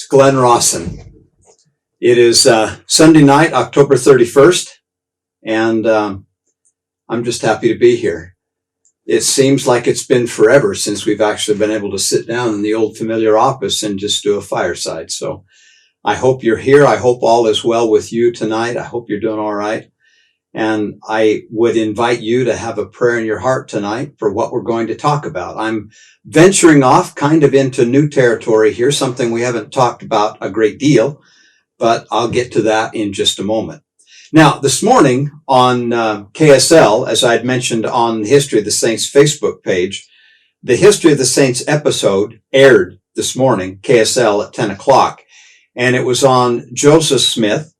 Glenn Rawson. It is Sunday night, October 31st, and I'm just happy to be here. It seems like it's been forever since we've actually been able to sit down in the old familiar office and just do a fireside. So I hope you're here. I hope all is well with you tonight. I hope you're doing all right. And I would invite you to have a prayer in your heart tonight for what we're going to talk about. I'm venturing off kind of into new territory here, something we haven't talked about a great deal, but I'll get to that in just a moment. Now, this morning on KSL, as I had mentioned on the History of the Saints Facebook page, the History of the Saints episode aired this morning, KSL at 10 o'clock, and it was on Joseph Smith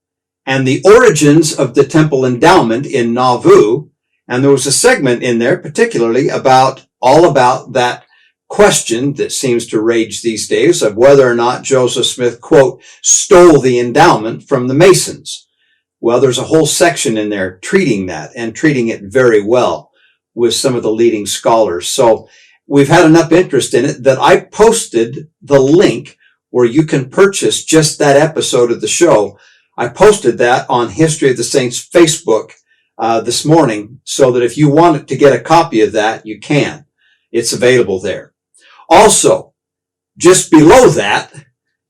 and the origins of the temple endowment in Nauvoo. And there was a segment in there particularly all about that question that seems to rage these days of whether or not Joseph Smith, quote, stole the endowment from the Masons. Well, there's a whole section in there treating that and treating it very well with some of the leading scholars. So we've had enough interest in it that I posted the link where you can purchase just that episode of the show. I posted that on History of the Saints Facebook this morning so that if you wanted to get a copy of that, you can. It's available there. Also, just below that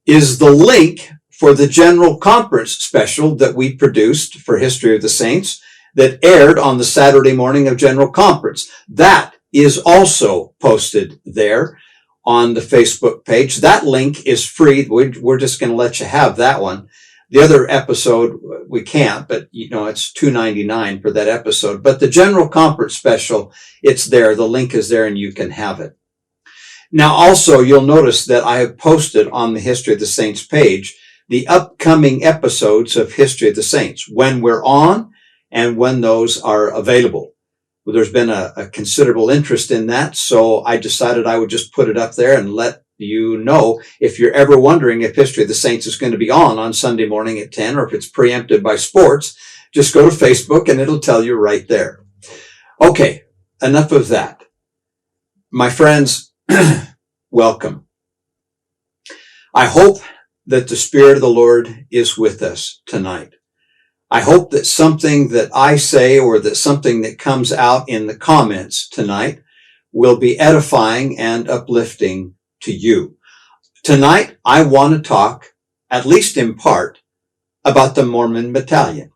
is the link for the General Conference special that we produced for History of the Saints that aired on the Saturday morning of General Conference. That is also posted there on the Facebook page. That link is free. We're just going to let you have that one. The other episode, we can't, but it's $2.99 for that episode. But the General Conference special, it's there. The link is there and you can have it. Now, also, you'll notice that I have posted on the History of the Saints page the upcoming episodes of History of the Saints, when we're on and when those are available. Well, there's been a considerable interest in that, so I decided I would just put it up there and let you know if you're ever wondering if History of the Saints is going to be on Sunday morning at 10 or if it's preempted by sports. Just go to Facebook and it'll tell you right there. Okay, enough of that. My friends, welcome. I hope that the Spirit of the Lord is with us tonight. I hope that something that I say or that something that comes out in the comments tonight will be edifying and uplifting to you. Tonight, I want to talk, at least in part, about the Mormon Battalion.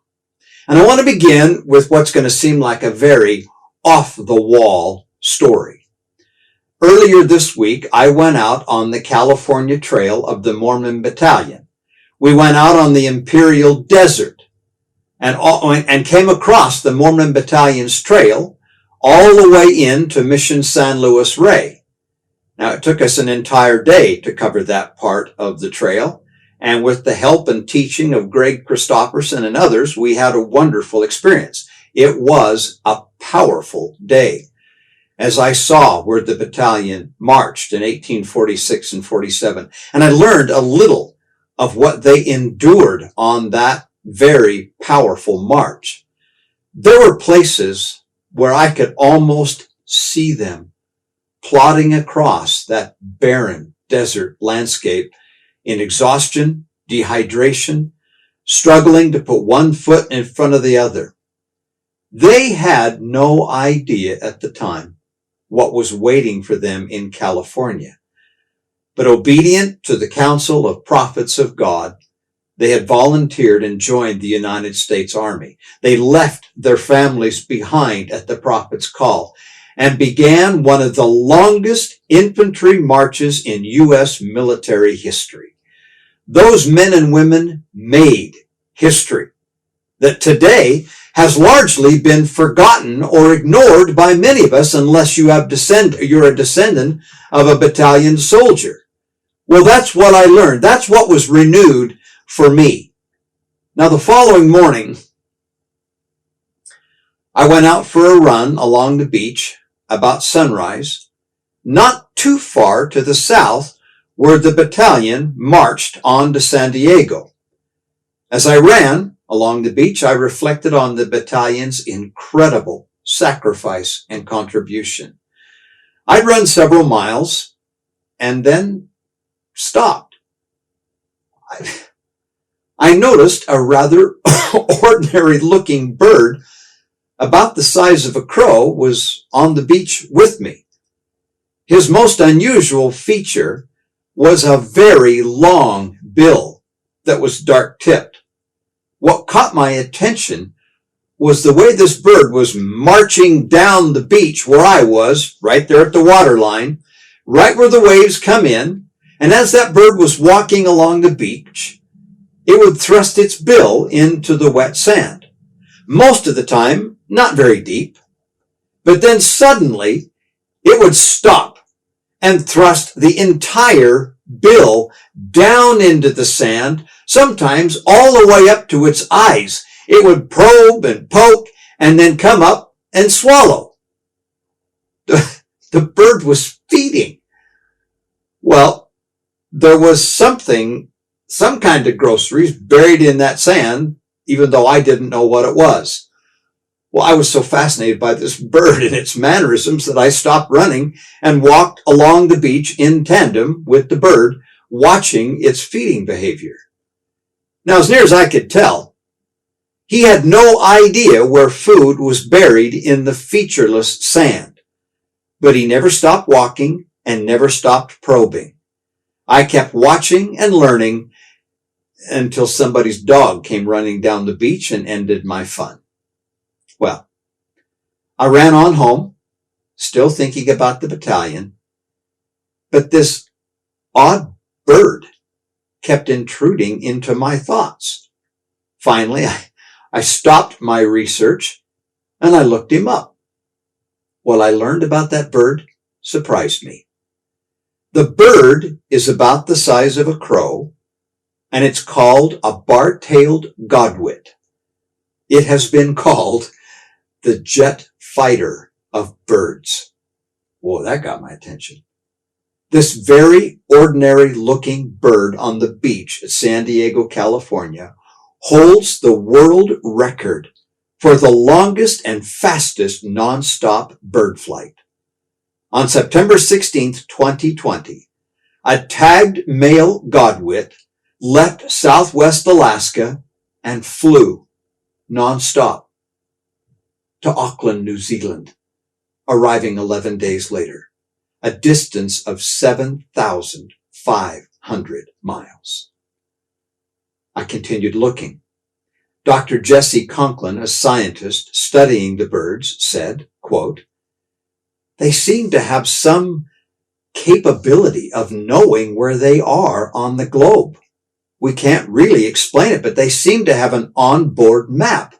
And I want to begin with what's going to seem like a very off-the-wall story. Earlier this week, I went out on the California Trail of the Mormon Battalion. We went out on the Imperial Desert and came across the Mormon Battalion's trail all the way into Mission San Luis Rey. Now, it took us an entire day to cover that part of the trail, and with the help and teaching of Greg Christopherson and others, we had a wonderful experience. It was a powerful day, as I saw where the battalion marched in 1846 and 47. And I learned a little of what they endured on that very powerful march. There were places where I could almost see them plodding across that barren desert landscape in exhaustion, dehydration, struggling to put one foot in front of the other. They had no idea at the time what was waiting for them in California. But obedient to the counsel of prophets of God, they had volunteered and joined the United States Army. They left their families behind at the prophet's call and began one of the longest infantry marches in U.S. military history. Those men and women made history that today has largely been forgotten or ignored by many of us unless you're a descendant of a battalion soldier. Well, that's what I learned. That's what was renewed for me. Now, the following morning, I went out for a run along the beach about sunrise, not too far to the south where the battalion marched on to San Diego. As I ran along the beach, I reflected on the battalion's incredible sacrifice and contribution. I'd run several miles and then stopped. I noticed a rather ordinary looking bird about the size of a crow was on the beach with me. His most unusual feature was a very long bill that was dark tipped. What caught my attention was the way this bird was marching down the beach where I was, right there at the waterline, right where the waves come in. And as that bird was walking along the beach, it would thrust its bill into the wet sand. Most of the time, not very deep. But then suddenly, it would stop and thrust the entire bill down into the sand, sometimes all the way up to its eyes. It would probe and poke and then come up and swallow. The bird was feeding. Well, there was some kind of groceries buried in that sand, even though I didn't know what it was. Well, I was so fascinated by this bird and its mannerisms that I stopped running and walked along the beach in tandem with the bird, watching its feeding behavior. Now, as near as I could tell, he had no idea where food was buried in the featureless sand, but he never stopped walking and never stopped probing. I kept watching and learning until somebody's dog came running down the beach and ended my fun. Well, I ran on home, still thinking about the battalion, but this odd bird kept intruding into my thoughts. Finally, I stopped my research and I looked him up. What I learned about that bird surprised me. The bird is about the size of a crow, and it's called a bar-tailed godwit. It has been called the jet fighter of birds. Whoa, that got my attention. This very ordinary looking bird on the beach at San Diego, California, holds the world record for the longest and fastest nonstop bird flight. On September 16th, 2020, a tagged male godwit left Southwest Alaska and flew nonstop to Auckland, New Zealand, arriving 11 days later, a distance of 7,500 miles. I continued looking. Dr. Jesse Conklin, a scientist studying the birds, said, quote, "They seem to have some capability of knowing where they are on the globe. We can't really explain it, but they seem to have an onboard map.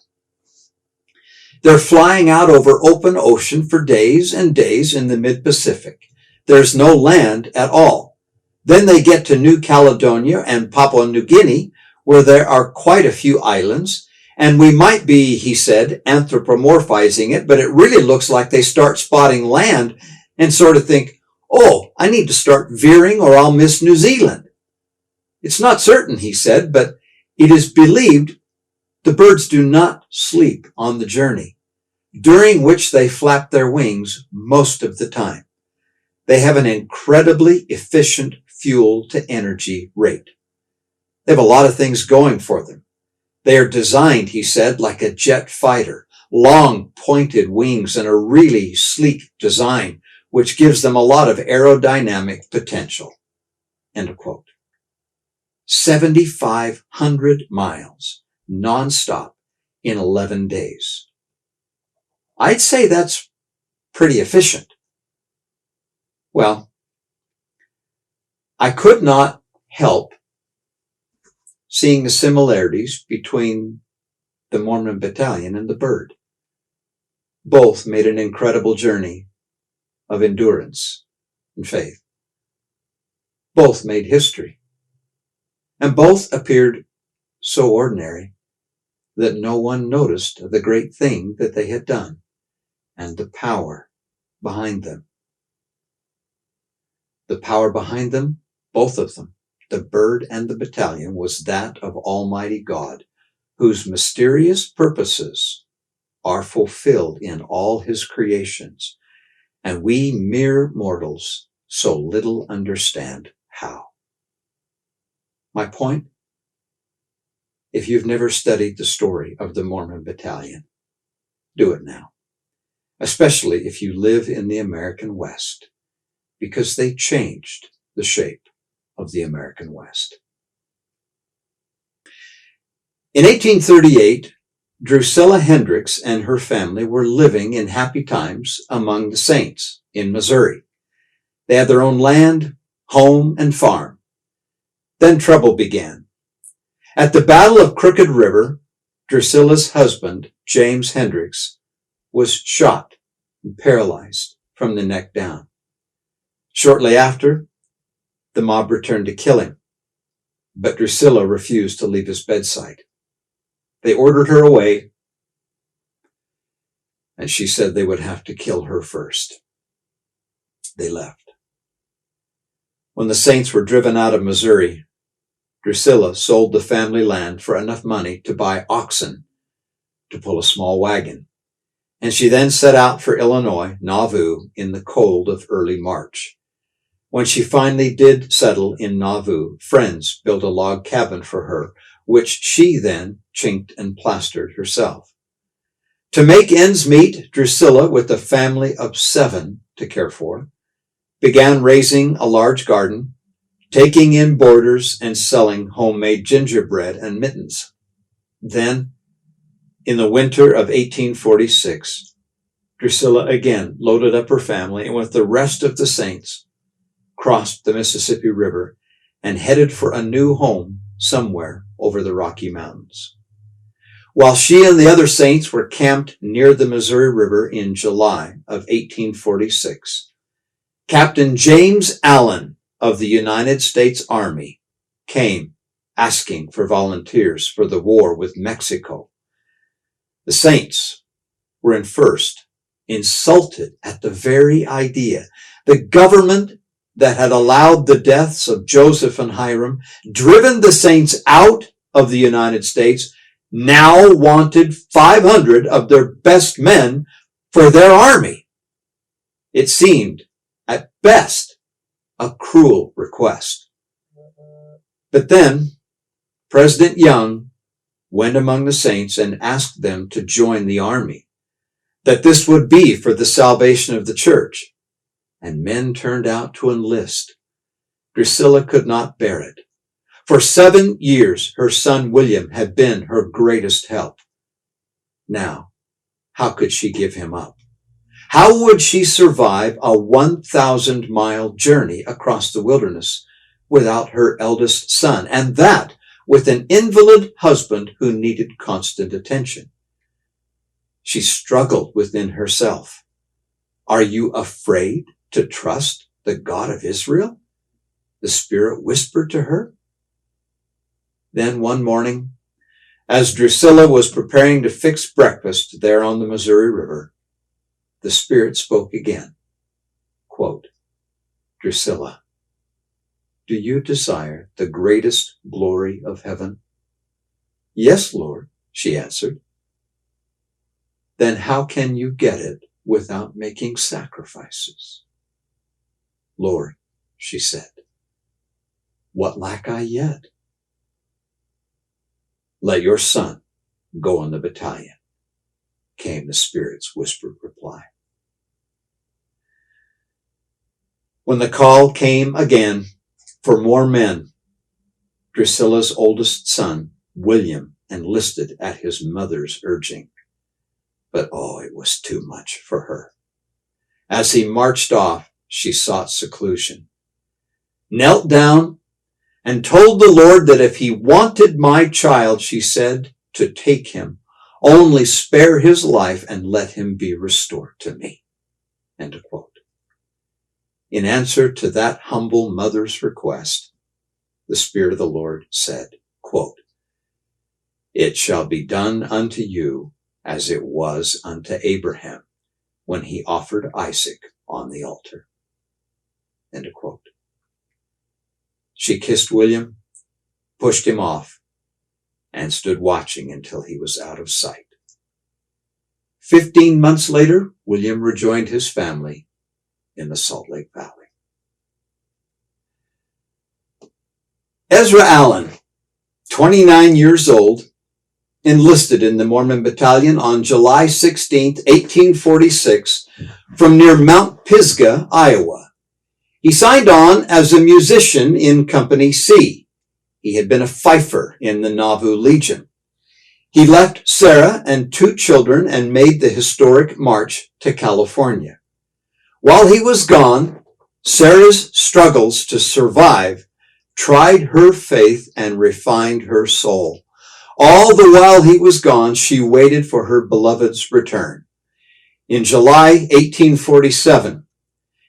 They're flying out over open ocean for days and days in the mid-Pacific. There's no land at all. Then they get to New Caledonia and Papua New Guinea, where there are quite a few islands, and we might be," he said, "anthropomorphizing it, but it really looks like they start spotting land and sort of think, oh, I need to start veering or I'll miss New Zealand. It's not certain," he said, "but it is believed the birds do not sleep on the journey, during which they flap their wings most of the time. They have an incredibly efficient fuel to energy rate. They have a lot of things going for them. They are designed," he said, "like a jet fighter, long pointed wings and a really sleek design, which gives them a lot of aerodynamic potential." End of quote. 7,500 miles nonstop in 11 days. I'd say that's pretty efficient. Well, I could not help seeing the similarities between the Mormon Battalion and the bird. Both made an incredible journey of endurance and faith. Both made history. And both appeared so ordinary that no one noticed the great thing that they had done and the power behind them. The power behind them, both of them, the bird and the battalion, was that of Almighty God, whose mysterious purposes are fulfilled in all his creations, and we mere mortals so little understand how. My point? If you've never studied the story of the Mormon Battalion, do it now, especially if you live in the American West, because they changed the shape of the American West. In 1838, Drusilla Hendricks and her family were living in happy times among the saints in Missouri. They had their own land, home, and farm. Then trouble began. At the Battle of Crooked River, Drusilla's husband, James Hendricks, was shot and paralyzed from the neck down. Shortly after, the mob returned to kill him, but Drusilla refused to leave his bedside. They ordered her away, and she said they would have to kill her first. They left. When the saints were driven out of Missouri, Drusilla sold the family land for enough money to buy oxen to pull a small wagon, and she then set out for Illinois, Nauvoo, in the cold of early March. When she finally did settle in Nauvoo, friends built a log cabin for her, which she then chinked and plastered herself. To make ends meet, Drusilla, with a family of 7 to care for, began raising a large garden, taking in boarders, and selling homemade gingerbread and mittens. Then, in the winter of 1846, Drusilla again loaded up her family and with the rest of the saints crossed the Mississippi River and headed for a new home somewhere over the Rocky Mountains. While she and the other saints were camped near the Missouri River in July of 1846, Captain James Allen of the United States Army came asking for volunteers for the war with Mexico. The saints were first insulted at the very idea. The government that had allowed the deaths of Joseph and Hiram, driven the saints out of the United States, now wanted 500 of their best men for their army. It seemed, at best, a cruel request. But then President Young went among the saints and asked them to join the army, that this would be for the salvation of the church, and men turned out to enlist. Drusilla could not bear it. For 7 years, her son William had been her greatest help. Now, how could she give him up? How would she survive a 1,000-mile journey across the wilderness without her eldest son, and that with an invalid husband who needed constant attention? She struggled within herself. Are you afraid to trust the God of Israel? The Spirit whispered to her. Then one morning, as Drusilla was preparing to fix breakfast there on the Missouri River, the Spirit spoke again. Quote, Drusilla, do you desire the greatest glory of heaven? Yes, Lord, she answered. Then how can you get it without making sacrifices? Lord, she said, what lack I yet? Let your son go in the battalion, came the Spirit's whispered reply. When the call came again for more men, Drusilla's oldest son, William, enlisted at his mother's urging. But it was too much for her. As he marched off, she sought seclusion, knelt down, and told the Lord that if he wanted my child, she said, to take him, only spare his life and let him be restored to me. End of quote. In answer to that humble mother's request, the Spirit of the Lord said, quote, it shall be done unto you as it was unto Abraham when he offered Isaac on the altar. End of quote. She kissed William, pushed him off, and stood watching until he was out of sight. 15 months later, William rejoined his family in the Salt Lake Valley. Ezra Allen, 29 years old, enlisted in the Mormon Battalion on July 16, 1846, from near Mount Pisgah, Iowa. He signed on as a musician in Company C. He had been a fifer in the Nauvoo Legion. He left Sarah and 2 children and made the historic march to California. While he was gone, Sarah's struggles to survive tried her faith and refined her soul. All the while he was gone, she waited for her beloved's return. In July 1847,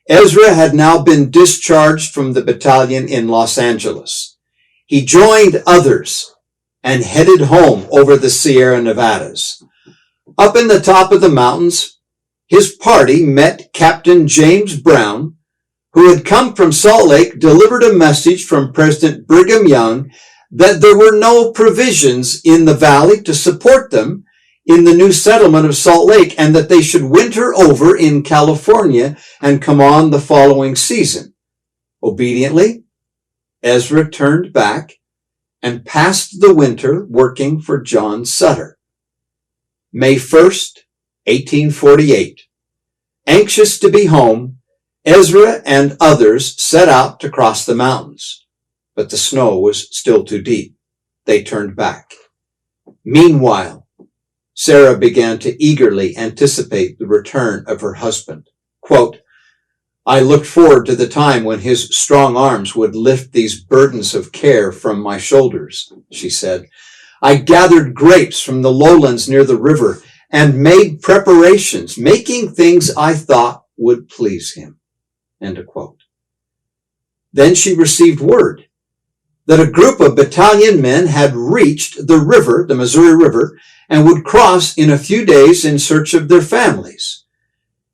Ezra had now been discharged from the battalion in Los Angeles. He joined others and headed home over the Sierra Nevadas. Up in the top of the mountains, his party met Captain James Brown, who had come from Salt Lake, delivered a message from President Brigham Young that there were no provisions in the valley to support them in the new settlement of Salt Lake, and that they should winter over in California and come on the following season. Obediently, Ezra turned back and passed the winter working for John Sutter. May 1st, 1848. Anxious to be home, Ezra and others set out to cross the mountains, but the snow was still too deep. They turned back. Meanwhile, Sarah began to eagerly anticipate the return of her husband. Quote, I looked forward to the time when his strong arms would lift these burdens of care from my shoulders, she said. I gathered grapes from the lowlands near the river and made preparations, making things I thought would please him. End of quote. Then she received word that a group of battalion men had reached the river, the Missouri River, and would cross in a few days in search of their families.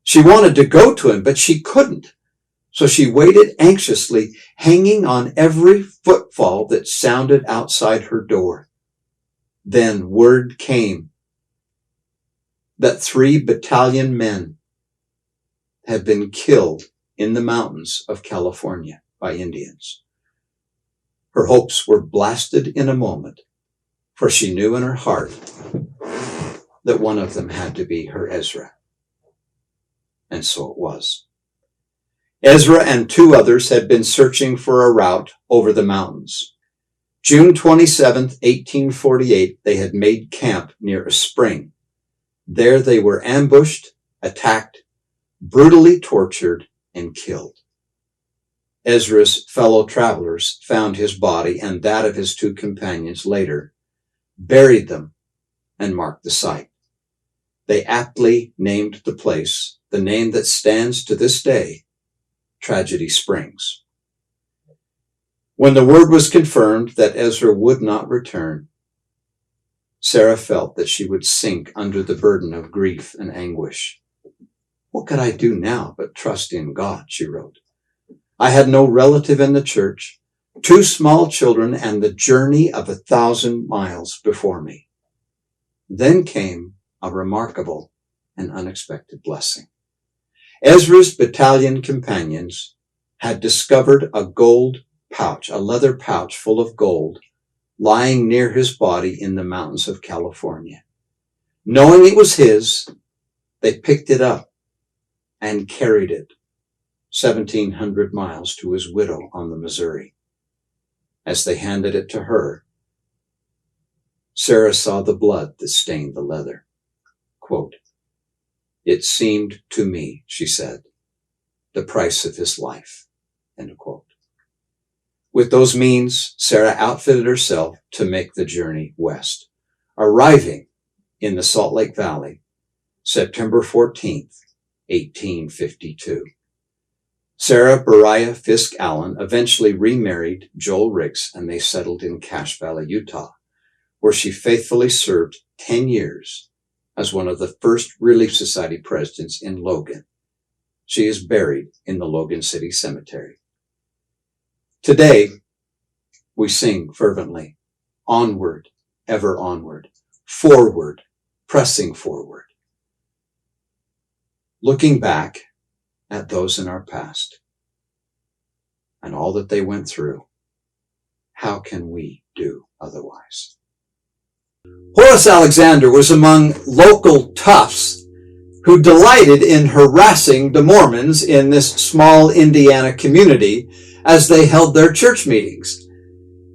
She wanted to go to him, but she couldn't. So she waited anxiously, hanging on every footfall that sounded outside her door. Then word came that 3 battalion men had been killed in the mountains of California by Indians. Her hopes were blasted in a moment, for she knew in her heart that one of them had to be her Ezra. And so it was. Ezra and 2 others had been searching for a route over the mountains. June 27th, 1848, they had made camp near a spring. There they were ambushed, attacked, brutally tortured, and killed. Ezra's fellow travelers found his body and that of his 2 companions later, buried them, and marked the site. They aptly named the place the name that stands to this day, Tragedy Springs. When the word was confirmed that Ezra would not return, Sarah felt that she would sink under the burden of grief and anguish. What could I do now but trust in God, she wrote. I had no relative in the church, 2 small children, and the journey of 1,000 miles before me. Then came a remarkable and unexpected blessing. Ezra's battalion companions had discovered a gold pouch, a leather pouch full of gold, lying near his body in the mountains of California. Knowing it was his, they picked it up and carried it 1,700 miles to his widow on the Missouri. As they handed it to her, Sarah saw the blood that stained the leather. Quote, it seemed to me, she said, the price of his life. End quote. With those means, Sarah outfitted herself to make the journey west, arriving in the Salt Lake Valley, September 14th, 1852. Sarah Beriah Fisk Allen eventually remarried Joel Ricks, and they settled in Cache Valley, Utah, where she faithfully served 10 years as one of the first Relief Society presidents in Logan. She is buried in the Logan City Cemetery. Today, we sing fervently, onward, ever onward, forward, pressing forward. Looking back at those in our past and all that they went through, how can we do otherwise? Horace Alexander was among local toughs who delighted in harassing the Mormons in this small Indiana community as they held their church meetings.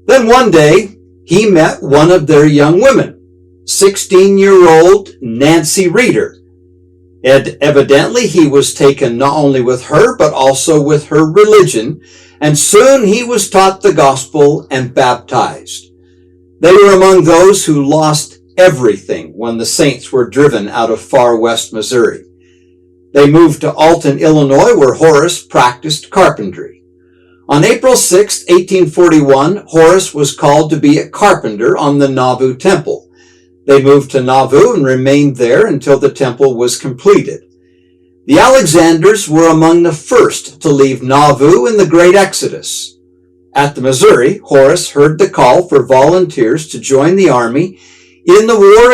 Then one day, he met one of their young women, 16-year-old Nancy Reeder. And evidently, he was taken not only with her, but also with her religion, and soon he was taught the gospel and baptized. They were among those who lost everything when the Saints were driven out of far west Missouri. They moved to Alton, Illinois, where Horace practiced carpentry. On April 6, 1841, Horace was called to be a carpenter on the Nauvoo Temple. They moved to Nauvoo and remained there until the temple was completed. The Alexanders were among the first to leave Nauvoo in the Great Exodus. At the Missouri, Horace heard the call for volunteers to join the army in the war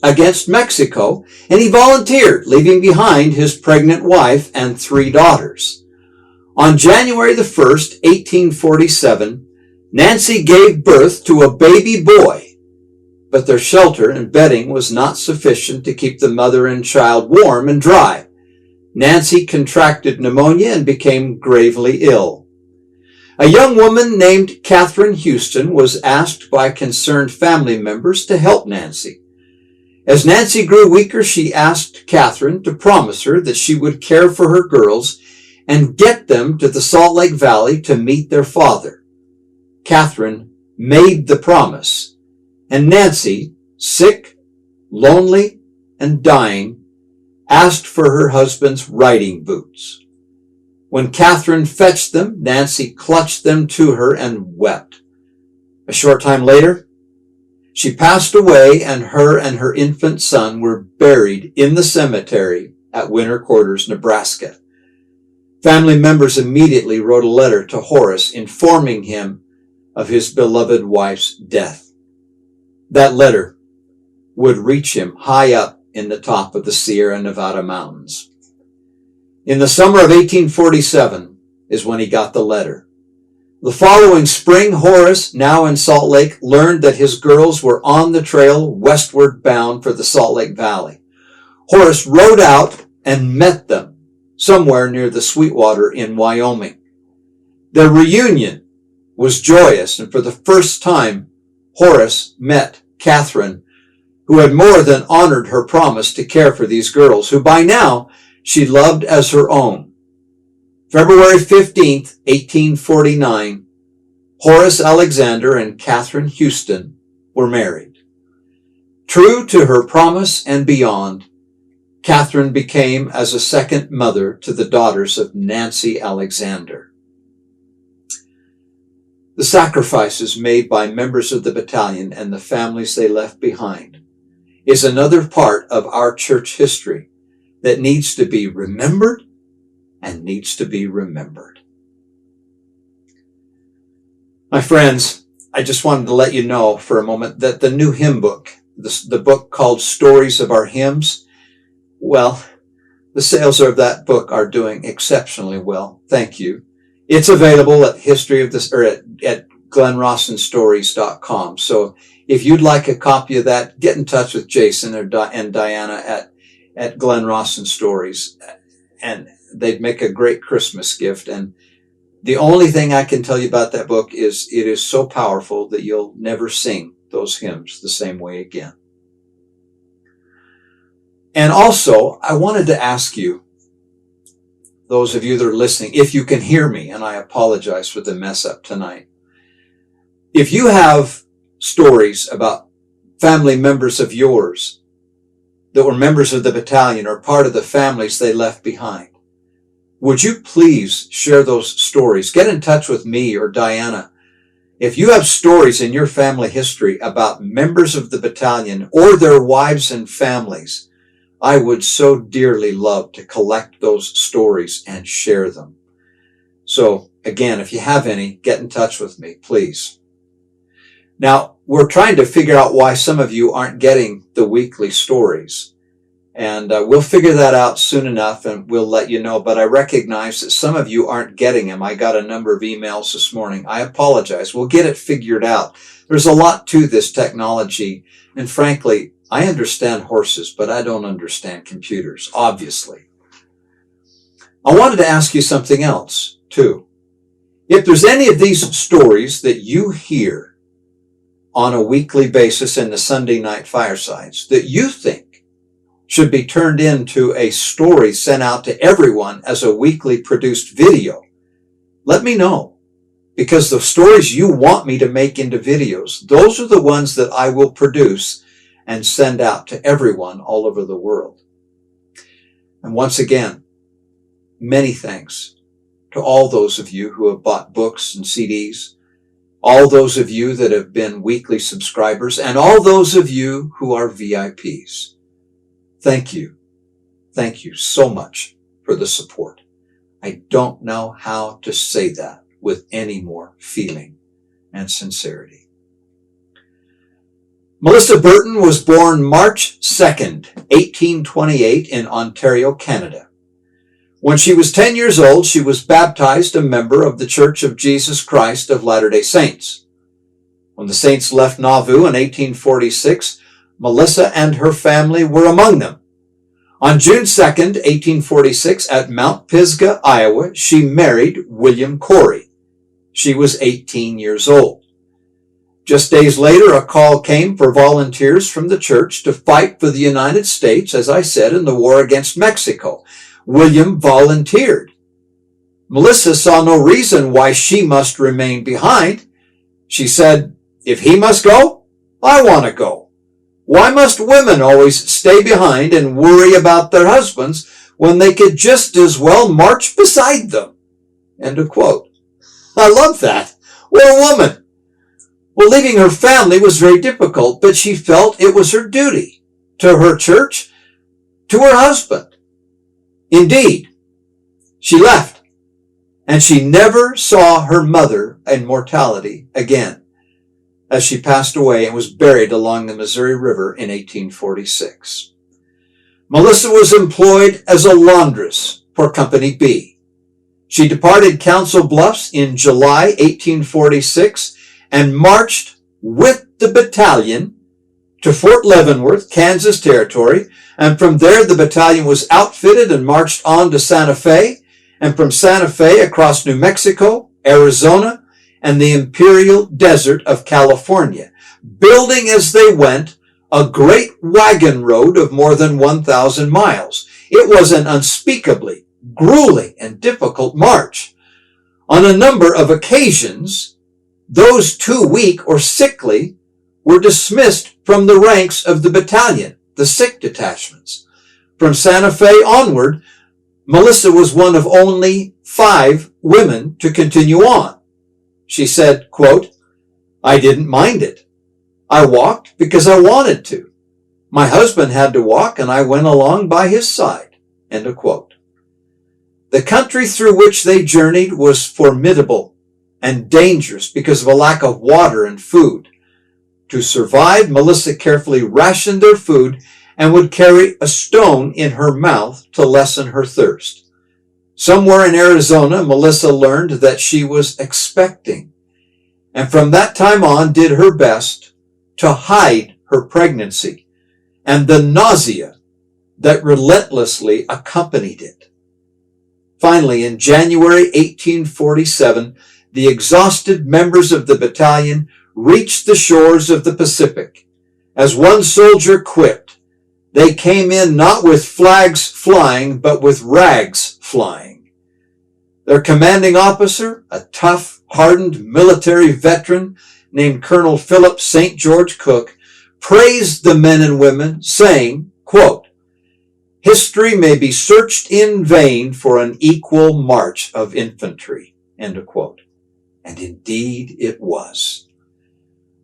against Mexico, and he volunteered, leaving behind his pregnant wife and 3 daughters. On January the 1st, 1847, Nancy gave birth to a baby boy, but their shelter and bedding was not sufficient to keep the mother and child warm and dry. Nancy contracted pneumonia and became gravely ill. A young woman named Catherine Houston was asked by concerned family members to help Nancy. As Nancy grew weaker, she asked Catherine to promise her that she would care for her girls and get them to the Salt Lake Valley to meet their father. Catherine made the promise, and Nancy, sick, lonely, and dying, asked for her husband's riding boots. When Catherine fetched them, Nancy clutched them to her and wept. A short time later, she passed away, and her infant son were buried in the cemetery at Winter Quarters, Nebraska. Family members immediately wrote a letter to Horace informing him of his beloved wife's death. That letter would reach him high up in the top of the Sierra Nevada mountains. In the summer of 1847 is when he got the letter. The following spring, Horace, now in Salt Lake, learned that his girls were on the trail westward bound for the Salt Lake Valley. Horace rode out and met them somewhere near the Sweetwater in Wyoming. Their reunion was joyous, and for the first time, Horace met Catherine, who had more than honored her promise to care for these girls, who by now she loved as her own. February 15th, 1849, Horace Alexander and Catherine Houston were married. True to her promise and beyond, Catherine became as a second mother to the daughters of Nancy Alexander. The sacrifices made by members of the battalion and the families they left behind is another part of our church history that needs to be remembered and needs to be remembered. My friends, I just wanted to let you know for a moment that the new hymn book, the book called Stories of Our Hymns, well, the sales of that book are doing exceptionally well. Thank you. It's available at at glenrossenstories.com. So if you'd like a copy of that, get in touch with Jason and Diana at Glen Rawson Stories, and they'd make a great Christmas gift. And the only thing I can tell you about that book is it is so powerful that you'll never sing those hymns the same way again. And also, I wanted to ask you, those of you that are listening, if you can hear me, and I apologize for the mess up tonight. If you have stories about family members of yours that were members of the battalion or part of the families they left behind, would you please share those stories? Get in touch with me or Diana. If you have stories in your family history about members of the battalion or their wives and families, I would so dearly love to collect those stories and share them. So again, if you have any, get in touch with me, please. Now, we're trying to figure out why some of you aren't getting the weekly stories. And we'll figure that out soon enough, and we'll let you know. But I recognize that some of you aren't getting them. I got a number of emails this morning. I apologize. We'll get it figured out. There's a lot to this technology. And frankly, I understand horses, but I don't understand computers, obviously. I wanted to ask you something else, too. If there's any of these stories that you hear on a weekly basis in the Sunday night firesides that you think should be turned into a story sent out to everyone as a weekly produced video, let me know. Because the stories you want me to make into videos, those are the ones that I will produce and send out to everyone all over the world. And once again, many thanks to all those of you who have bought books and CDs, all those of you that have been weekly subscribers, and all those of you who are VIPs. Thank you. Thank you so much for the support. I don't know how to say that with any more feeling and sincerity. Melissa Burton was born March 2nd, 1828 in Ontario, Canada. When she was 10 years old, she was baptized a member of the Church of Jesus Christ of Latter-day Saints. When the Saints left Nauvoo in 1846, Melissa and her family were among them. On June 2nd, 1846, at Mount Pisgah, Iowa, she married William Coray. She was 18 years old. Just days later, a call came for volunteers from the church to fight for the United States, as I said, in the war against Mexico. William volunteered. Melissa saw no reason why she must remain behind. She said, if he must go, I want to go. Why must women always stay behind and worry about their husbands when they could just as well march beside them? End of quote. I love that. What a woman. Well, leaving her family was very difficult, but she felt it was her duty to her church, to her husband. Indeed, she left, and she never saw her mother in mortality again, as she passed away and was buried along the Missouri River in 1846. Melissa was employed as a laundress for Company B. She departed Council Bluffs in July 1846 and marched with the battalion to Fort Leavenworth, Kansas Territory, and from there the battalion was outfitted and marched on to Santa Fe, and from Santa Fe across New Mexico, Arizona, and the Imperial Desert of California, building as they went a great wagon road of more than 1,000 miles. It was an unspeakably grueling and difficult march. On a number of occasions, those too weak or sickly were dismissed from the ranks of the battalion, the sick detachments. From Santa Fe onward, Melissa was one of only 5 women to continue on. She said, quote, I didn't mind it. I walked because I wanted to. My husband had to walk and I went along by his side. End of quote. The country through which they journeyed was formidable and dangerous because of a lack of water and food. To survive, Melissa carefully rationed their food and would carry a stone in her mouth to lessen her thirst. Somewhere in Arizona, Melissa learned that she was expecting, and from that time on did her best to hide her pregnancy and the nausea that relentlessly accompanied it. Finally, in January 1847, the exhausted members of the battalion reached the shores of the Pacific. As one soldier quipped, they came in not with flags flying, but with rags flying. Their commanding officer, a tough, hardened military veteran named Colonel Philip St. George Cook, praised the men and women, saying, quote, history may be searched in vain for an equal march of infantry, end of quote. And indeed it was.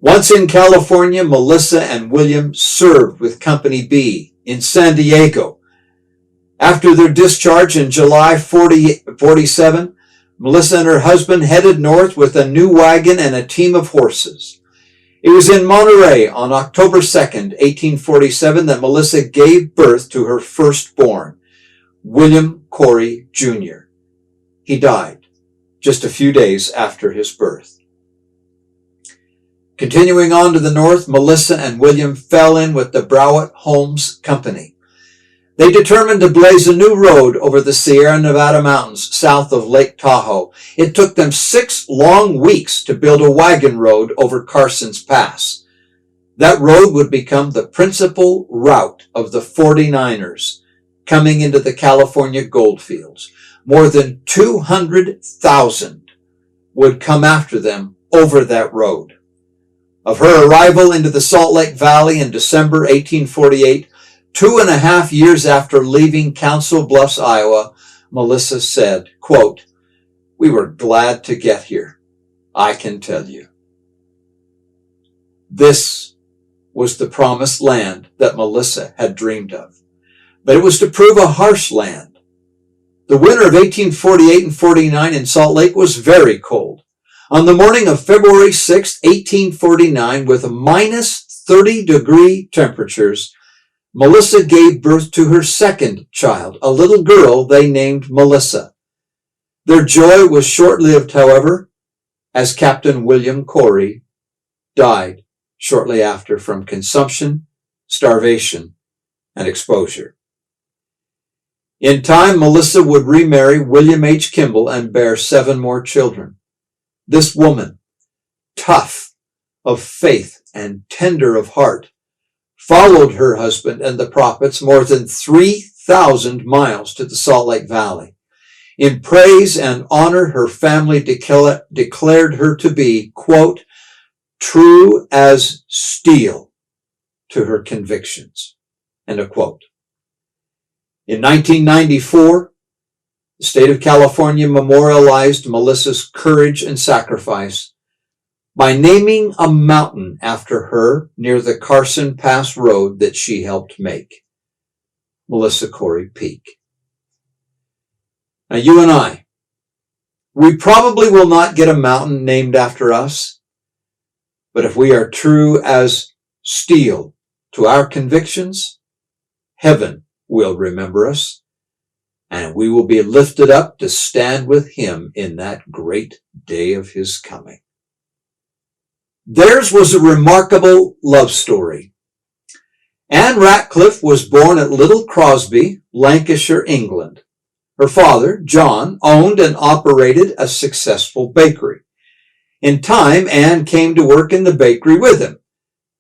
Once in California, Melissa and William served with Company B in San Diego. After their discharge in July 47, Melissa and her husband headed north with a new wagon and a team of horses. It was in Monterey on October 2nd, 1847, that Melissa gave birth to her firstborn, William Coray Jr. He died just a few days after his birth. Continuing on to the north, Melissa and William fell in with the Browett Holmes Company. They determined to blaze a new road over the Sierra Nevada mountains south of Lake Tahoe. It took them 6 long weeks to build a wagon road over Carson's Pass. That road would become the principal route of the 49ers coming into the California goldfields. More than 200,000 would come after them over that road. Of her arrival into the Salt Lake Valley in December 1848, 2.5 years after leaving Council Bluffs, Iowa, Melissa said, quote, "We were glad to get here, I can tell you." This was the promised land that Melissa had dreamed of. But it was to prove a harsh land. The winter of 1848 and 49 in Salt Lake was very cold. On the morning of February 6, 1849, with minus 30-degree temperatures, Melissa gave birth to her second child, a little girl they named Melissa. Their joy was short-lived, however, as Captain William Coray died shortly after from consumption, starvation, and exposure. In time, Melissa would remarry William H. Kimball and bear 7 more children. This woman, tough of faith and tender of heart, followed her husband and the prophets more than 3,000 miles to the Salt Lake Valley. In praise and honor, her family declared her to be, quote, "true as steel to her convictions," end of quote. In 1994, the state of California memorialized Melissa's courage and sacrifice by naming a mountain after her near the Carson Pass Road that she helped make, Melissa Coray Peak. Now, you and I, we probably will not get a mountain named after us, but if we are true as steel to our convictions, heaven will remember us, and we will be lifted up to stand with him in that great day of his coming. Theirs was a remarkable love story. Anne Ratcliffe was born at Little Crosby, Lancashire, England. Her father, John, owned and operated a successful bakery. In time, Anne came to work in the bakery with him.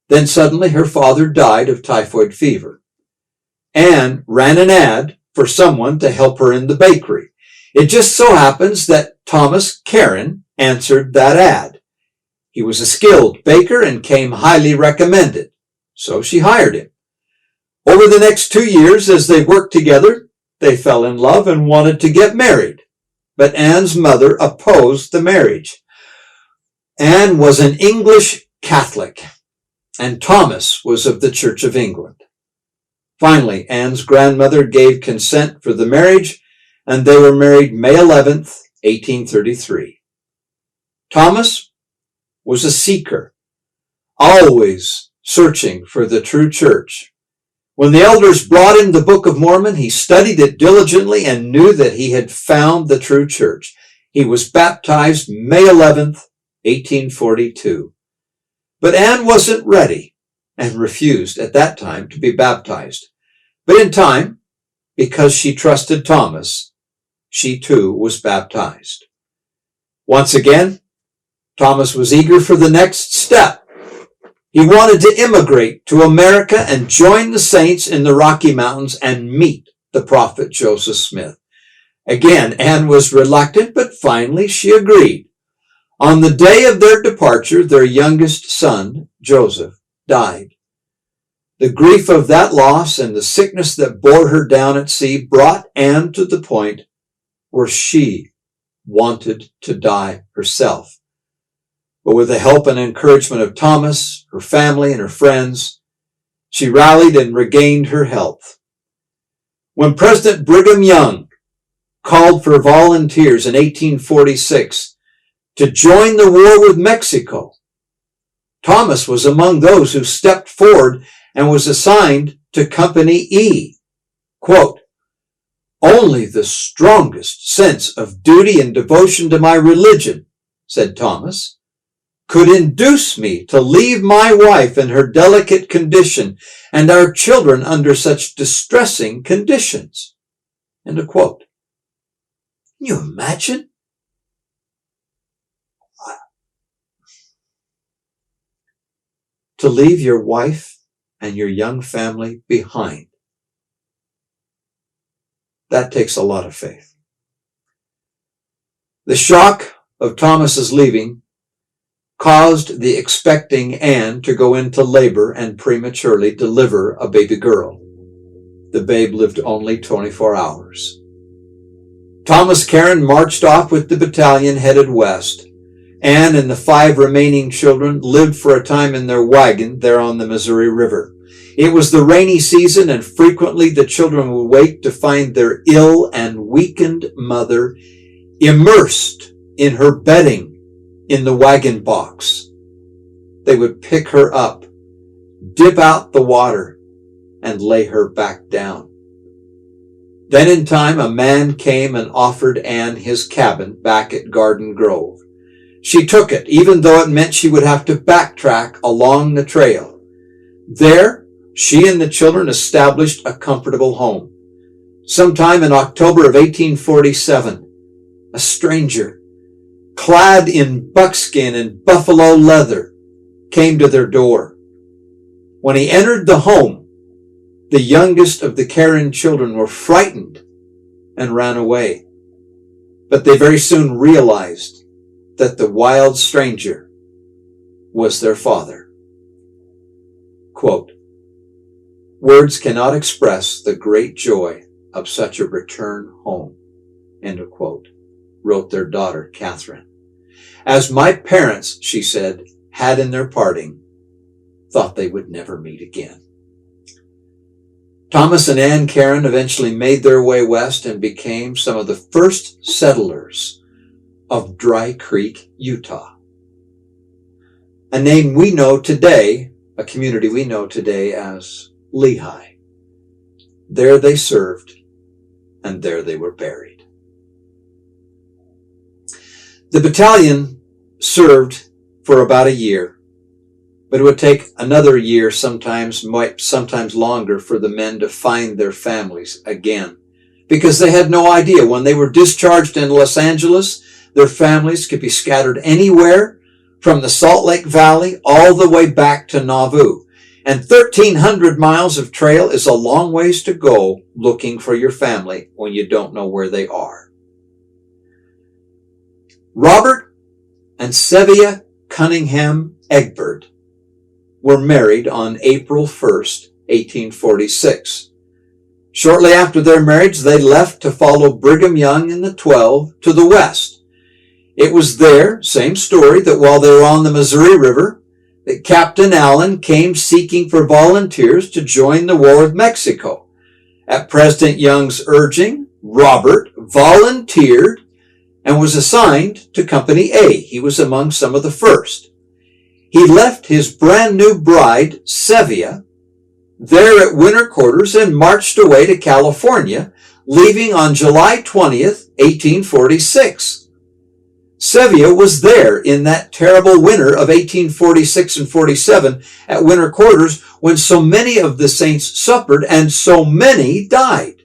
Then suddenly her father died of typhoid fever. Anne ran an ad for someone to help her in the bakery. It just so happens that Thomas Karren answered that ad. He was a skilled baker and came highly recommended, so she hired him. Over the next 2 years, as they worked together, they fell in love and wanted to get married. But Anne's mother opposed the marriage. Anne was an English Catholic, and Thomas was of the Church of England. Finally, Anne's grandmother gave consent for the marriage, and they were married May 11th, 1833. Thomas was a seeker, always searching for the true church. When the elders brought him the Book of Mormon, he studied it diligently and knew that he had found the true church. He was baptized May 11th, 1842. But Anne wasn't ready and refused at that time to be baptized. But in time, because she trusted Thomas, she too was baptized. Once again, Thomas was eager for the next step. He wanted to immigrate to America and join the saints in the Rocky Mountains and meet the prophet Joseph Smith. Again, Anne was reluctant, but finally she agreed. On the day of their departure, their youngest son, Joseph, died. The grief of that loss and the sickness that bore her down at sea brought Anne to the point where she wanted to die herself. But with the help and encouragement of Thomas, her family, and her friends, she rallied and regained her health. When President Brigham Young called for volunteers in 1846 to join the war with Mexico, Thomas was among those who stepped forward and was assigned to Company E. Quote, "Only the strongest sense of duty and devotion to my religion," said Thomas, "could induce me to leave my wife in her delicate condition and our children under such distressing conditions." End of quote. Can you imagine? To leave your wife and your young family behind. That takes a lot of faith. The shock of Thomas's leaving caused the expecting Anne to go into labor and prematurely deliver a baby girl. The babe lived only 24 hours. Thomas Karren marched off with the battalion headed west. Anne and the 5 remaining children lived for a time in their wagon there on the Missouri River. It was the rainy season, and frequently the children would wake to find their ill and weakened mother immersed in her bedding in the wagon box. They would pick her up, dip out the water, and lay her back down. Then in time, a man came and offered Anne his cabin back at Garden Grove. She took it, even though it meant she would have to backtrack along the trail. There, she and the children established a comfortable home. Sometime in October of 1847, a stranger, clad in buckskin and buffalo leather, came to their door. When he entered the home, the youngest of the Karren children were frightened and ran away. But they very soon realized that the wild stranger was their father. Quote, "Words cannot express the great joy of such a return home," end of quote, wrote their daughter, Catherine. "As my parents," she said, "had in their parting, thought they would never meet again." Thomas and Ann Karren eventually made their way west and became some of the first settlers of Dry Creek, Utah. A name we know today, a community we know today as Lehi. There they served, and there they were buried. The battalion served for about a year, but it would take another year, sometimes longer, for the men to find their families again, because they had no idea. When they were discharged in Los Angeles, their families could be scattered anywhere from the Salt Lake Valley all the way back to Nauvoo. And 1,300 miles of trail is a long ways to go looking for your family when you don't know where they are. Robert and Seviah Egbert were married on April 1st, 1846. Shortly after their marriage, they left to follow Brigham Young and the 12 to the west. It was there, same story, that while they were on the Missouri River, that Captain Allen came seeking for volunteers to join the war with Mexico. At President Young's urging, Robert volunteered and was assigned to Company A. He was among some of the first. He left his brand new bride, Seviah, there at winter quarters and marched away to California, leaving on July 20th, 1846. Seviah was there in that terrible winter of 1846 and 47 at winter quarters when so many of the saints suffered and so many died.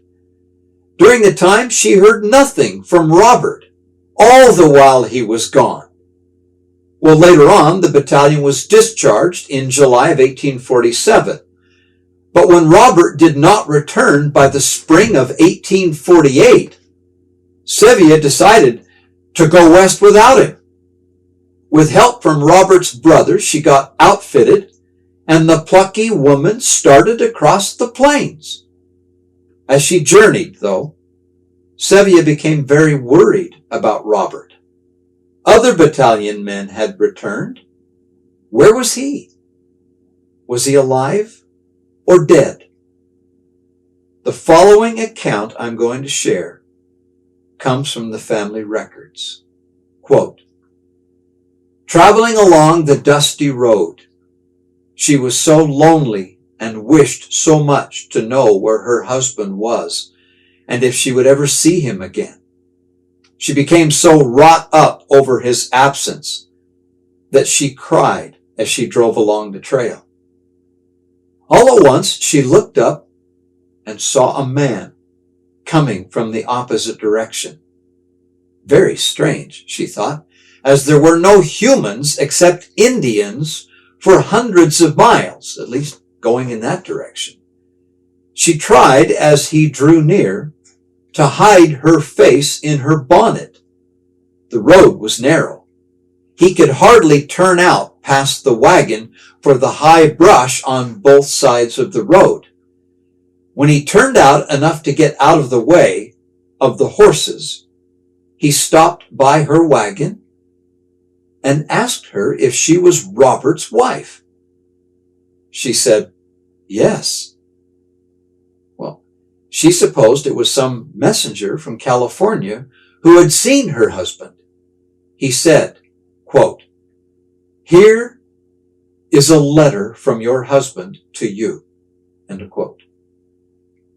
During the time, she heard nothing from Robert, all the while he was gone. Well, later on, the battalion was discharged in July of 1847. But when Robert did not return by the spring of 1848, Seviah decided to go west without him. With help from Robert's brothers, she got outfitted, and the plucky woman started across the plains. As she journeyed, though, Seviah became very worried about Robert. Other battalion men had returned. Where was he? Was he alive or dead? The following account I'm going to share comes from the family records. Quote, "Traveling along the dusty road, She was so lonely and wished so much to know where her husband was and if she would ever see him again. She became so wrought up over his absence that she cried as she drove along the trail. All at once, she looked up and saw a man coming from the opposite direction. Very strange, she thought, as there were no humans except Indians for hundreds of miles, at least going in that direction. She tried, as he drew near, to hide her face in her bonnet. The road was narrow. He could hardly turn out past the wagon for the high brush on both sides of the road. When he turned out enough to get out of the way of the horses, he stopped by her wagon and asked her if she was Robert's wife. She said, yes. Well, she supposed it was some messenger from California who had seen her husband. He said, quote, "Here is a letter from your husband to you," end of quote.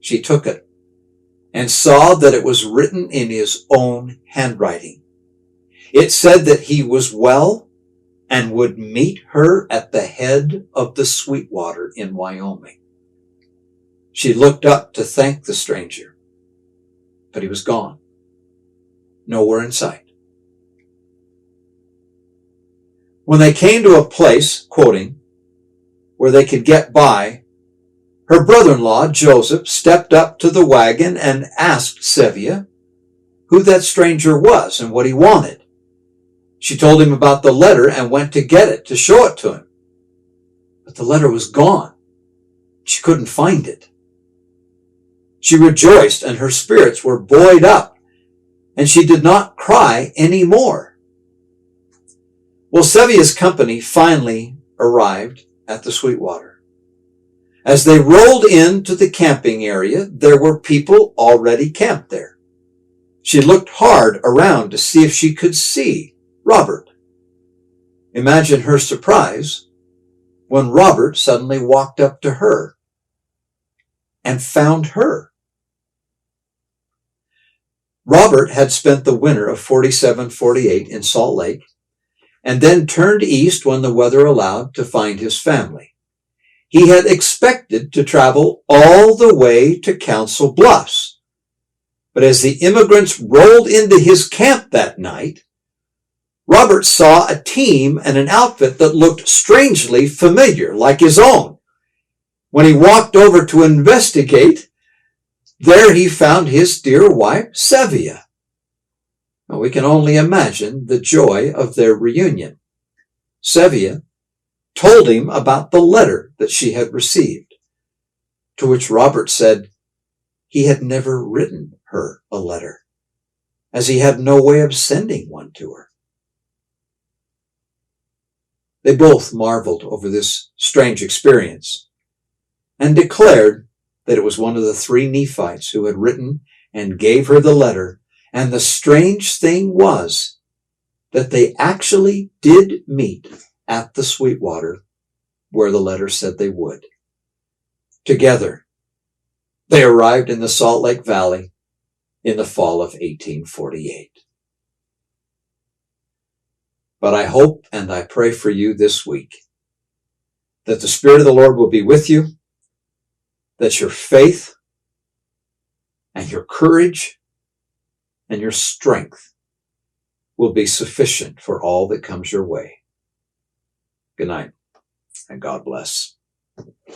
She took it and saw that it was written in his own handwriting. It said that he was well and would meet her at the head of the Sweetwater in Wyoming. She looked up to thank the stranger, but he was gone, nowhere in sight. When they came to a place, quoting, where they could get by, her brother-in-law, Joseph, stepped up to the wagon and asked Seviah who that stranger was and what he wanted. She told him about the letter and went to get it to show it to him. But the letter was gone. She couldn't find it. She rejoiced and her spirits were buoyed up, and she did not cry any more. Well, Seviah's company finally arrived at the Sweetwater. As they rolled into the camping area, there were people already camped there. She looked hard around to see if she could see Robert. Imagine her surprise when Robert suddenly walked up to her and found her. Robert had spent the winter of 47-48 in Salt Lake and then turned east when the weather allowed to find his family. He had expected to travel all the way to Council Bluffs, but as the immigrants rolled into his camp that night, Robert saw a team and an outfit that looked strangely familiar, like his own. When he walked over to investigate, there he found his dear wife, Seviah. Now, we can only imagine the joy of their reunion. Seviah told him about the letter that she had received, to which Robert said he had never written her a letter, as he had no way of sending one to her. They both marveled over this strange experience and declared that it was one of the 3 Nephites who had written and gave her the letter. And the strange thing was that they actually did meet at the Sweetwater where the letter said they would. Together, they arrived in the Salt Lake Valley in the fall of 1848. But I hope and I pray for you this week that the Spirit of the Lord will be with you, that your faith and your courage and your strength will be sufficient for all that comes your way. Good night, and God bless.